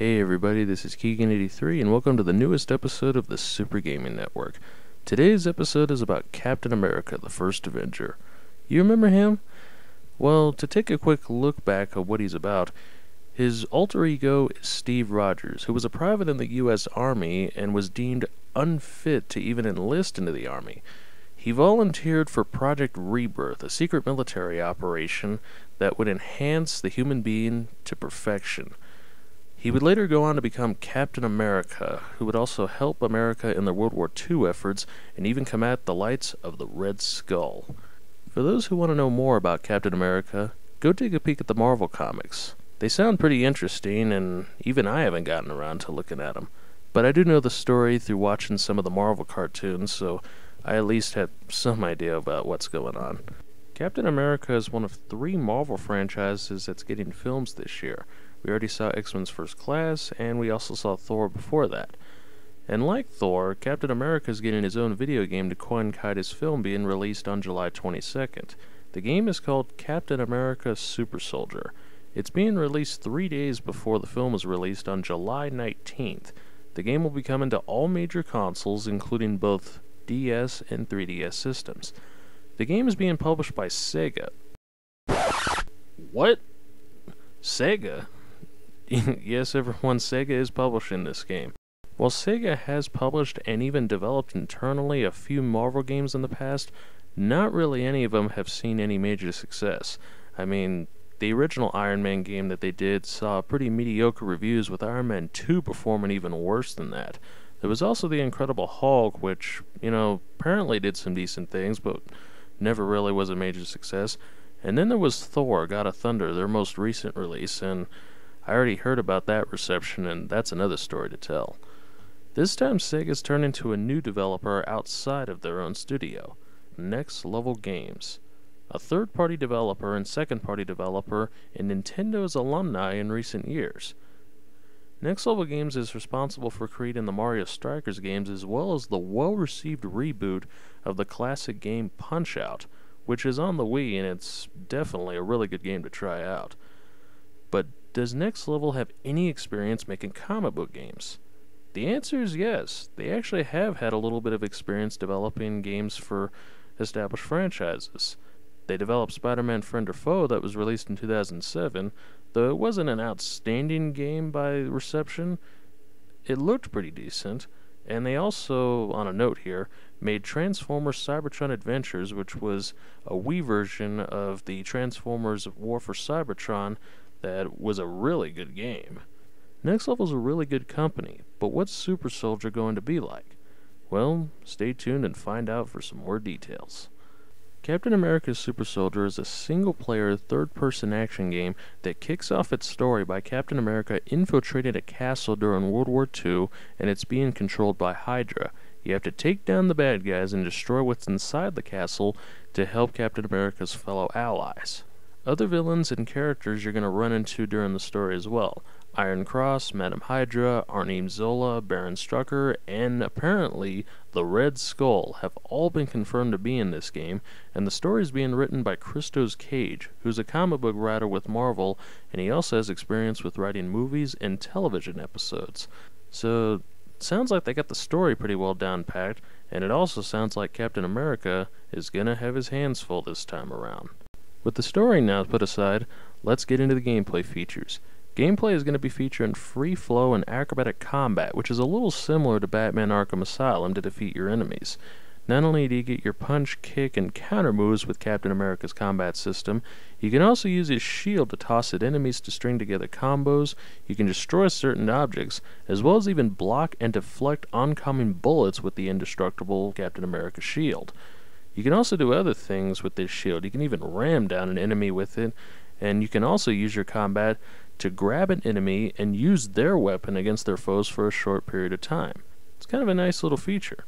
Hey everybody, this is Keegan83 and welcome to the newest episode of the Super Gaming Network. Today's episode is about Captain America, the First Avenger. You remember him? Well, to take a quick look back at what he's about, his alter ego is Steve Rogers, who was a private in the U.S. Army and was deemed unfit to even enlist into the Army. He volunteered for Project Rebirth, a secret military operation that would enhance the human being to perfection. He would later go on to become Captain America, who would also help America in the World War II efforts and even combat the lights of the Red Skull. For those who want to know more about Captain America, go take a peek at the Marvel comics. They sound pretty interesting, and even I haven't gotten around to looking at them. But I do know the story through watching some of the Marvel cartoons, so I at least have some idea about what's going on. Captain America is one of 3 Marvel franchises that's getting films this year. We already saw X-Men's First Class, and we also saw Thor before that. And like Thor, Captain America is getting his own video game to coincide his film being released on July 22nd. The game is called Captain America Super Soldier. It's being released 3 days before the film is released on July 19th. The game will be coming to all major consoles, including both DS and 3DS systems. The game is being published by Sega. What? Sega? Yes, everyone, Sega is publishing this game. While Sega has published and even developed internally a few Marvel games in the past, not really any of them have seen any major success. I mean, the original Iron Man game that they did saw pretty mediocre reviews, with Iron Man 2 performing even worse than that. There was also the Incredible Hulk, which, apparently did some decent things, but never really was a major success. And then there was Thor, God of Thunder, their most recent release, and I already heard about that reception, and that's another story to tell. This time Sega's turned into a new developer outside of their own studio, Next Level Games, a third-party developer and second-party developer in Nintendo's alumni in recent years. Next Level Games is responsible for creating the Mario Strikers games as well as the well-received reboot of the classic game Punch-Out!, which is on the Wii, and it's definitely a really good game to try out. But does Next Level have any experience making comic book games? The answer is yes. They actually have had a little bit of experience developing games for established franchises. They developed Spider-Man Friend or Foe that was released in 2007, though it wasn't an outstanding game by reception. It looked pretty decent. And they also, on a note here, made Transformers Cybertron Adventures, which was a Wii version of the Transformers War for Cybertron that was a really good game. Next Level's a really good company, but what's Super Soldier going to be like? Well, stay tuned and find out for some more details. Captain America's Super Soldier is a single-player, third-person action game that kicks off its story by Captain America infiltrating a castle during World War II, and it's being controlled by Hydra. You have to take down the bad guys and destroy what's inside the castle to help Captain America's fellow allies. Other villains and characters you're going to run into during the story as well. Iron Cross, Madame Hydra, Arnim Zola, Baron Strucker, and apparently the Red Skull have all been confirmed to be in this game, and the story is being written by Christos Cage, who's a comic book writer with Marvel, and he also has experience with writing movies and television episodes. So, it sounds like they got the story pretty well down-packed, and it also sounds like Captain America is gonna have his hands full this time around. With the story now put aside, let's get into the gameplay features. Gameplay is going to be featuring free flow and acrobatic combat, which is a little similar to Batman Arkham Asylum to defeat your enemies. Not only do you get your punch, kick, and counter moves with Captain America's combat system, you can also use his shield to toss at enemies to string together combos, you can destroy certain objects, as well as even block and deflect oncoming bullets with the indestructible Captain America shield. You can also do other things with this shield. You can even ram down an enemy with it, and you can also use your combat to grab an enemy and use their weapon against their foes for a short period of time. It's kind of a nice little feature.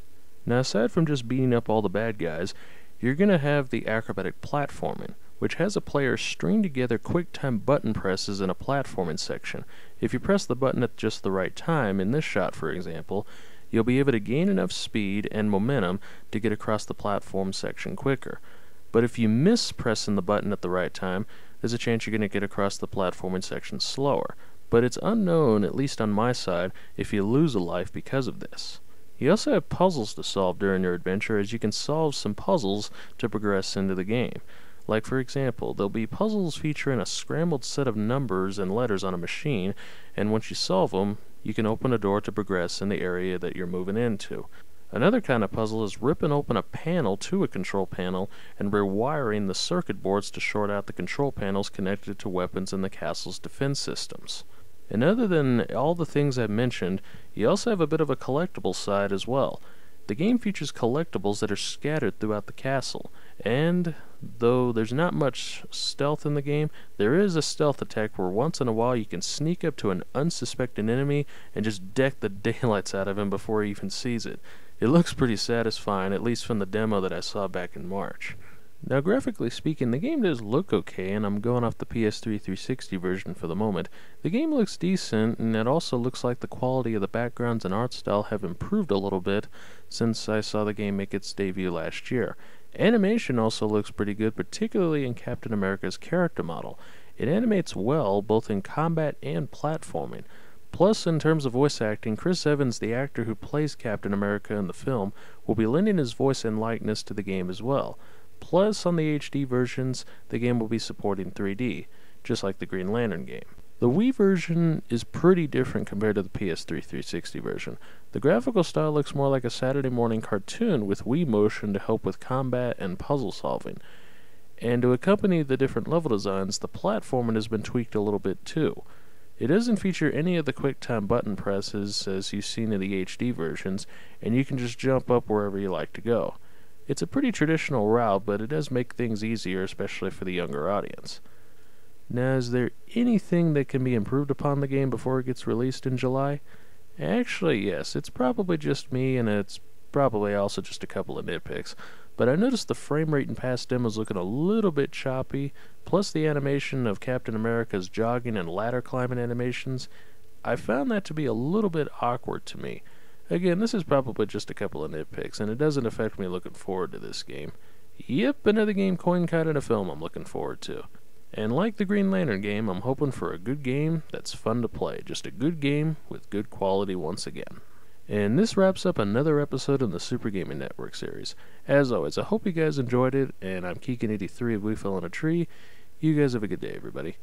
Now, aside from just beating up all the bad guys, you're going to have the acrobatic platforming, which has a player string together quick-time button presses in a platforming section. If you press the button at just the right time, in this shot for example, you'll be able to gain enough speed and momentum to get across the platform section quicker. But if you miss pressing the button at the right time, there's a chance you're going to get across the platforming section slower. but it's unknown, at least on my side, if you lose a life because of this. You also have puzzles to solve during your adventure, as you can solve some puzzles to progress into the game. Like, for example, there'll be puzzles featuring a scrambled set of numbers and letters on a machine, and once you solve them, you can open a door to progress in the area that you're moving into. Another kind of puzzle is ripping open a panel to a control panel and rewiring the circuit boards to short out the control panels connected to weapons in the castle's defense systems. And other than all the things I've mentioned, you also have a bit of a collectible side as well. The game features collectibles that are scattered throughout the castle, and though there's not much stealth in the game, there is a stealth attack where once in a while you can sneak up to an unsuspecting enemy and just deck the daylights out of him before he even sees it. It looks pretty satisfying, at least from the demo that I saw back in March. Now, graphically speaking, the game does look okay, and I'm going off the PS3 360 version for the moment. The game looks decent, and it also looks like the quality of the backgrounds and art style have improved a little bit since I saw the game make its debut last year. Animation also looks pretty good, particularly in Captain America's character model. It animates well, both in combat and platforming. Plus, in terms of voice acting, Chris Evans, the actor who plays Captain America in the film, will be lending his voice and likeness to the game as well. Plus, on the HD versions, the game will be supporting 3D, just like the Green Lantern game. The Wii version is pretty different compared to the PS3 360 version. The graphical style looks more like a Saturday morning cartoon with Wii motion to help with combat and puzzle solving. And to accompany the different level designs, the platforming has been tweaked a little bit too. It doesn't feature any of the QuickTime button presses as you've seen in the HD versions, and you can just jump up wherever you like to go. It's a pretty traditional route, but it does make things easier, especially for the younger audience. Now, is there anything that can be improved upon the game before it gets released in July? Actually, yes. It's probably just me, and it's probably also just a couple of nitpicks. But I noticed the frame rate in past demos looking a little bit choppy, plus the animation of Captain America's jogging and ladder climbing animations. I found that to be a little bit awkward to me. Again, this is probably just a couple of nitpicks, and it doesn't affect me looking forward to this game. Yep, another game coin cut in a film I'm looking forward to. And like the Green Lantern game, I'm hoping for a good game that's fun to play. Just a good game with good quality once again. And this wraps up another episode in the Super Gaming Network series. As always, I hope you guys enjoyed it, and I'm Keegan83 of We Fell on a Tree. You guys have a good day, everybody.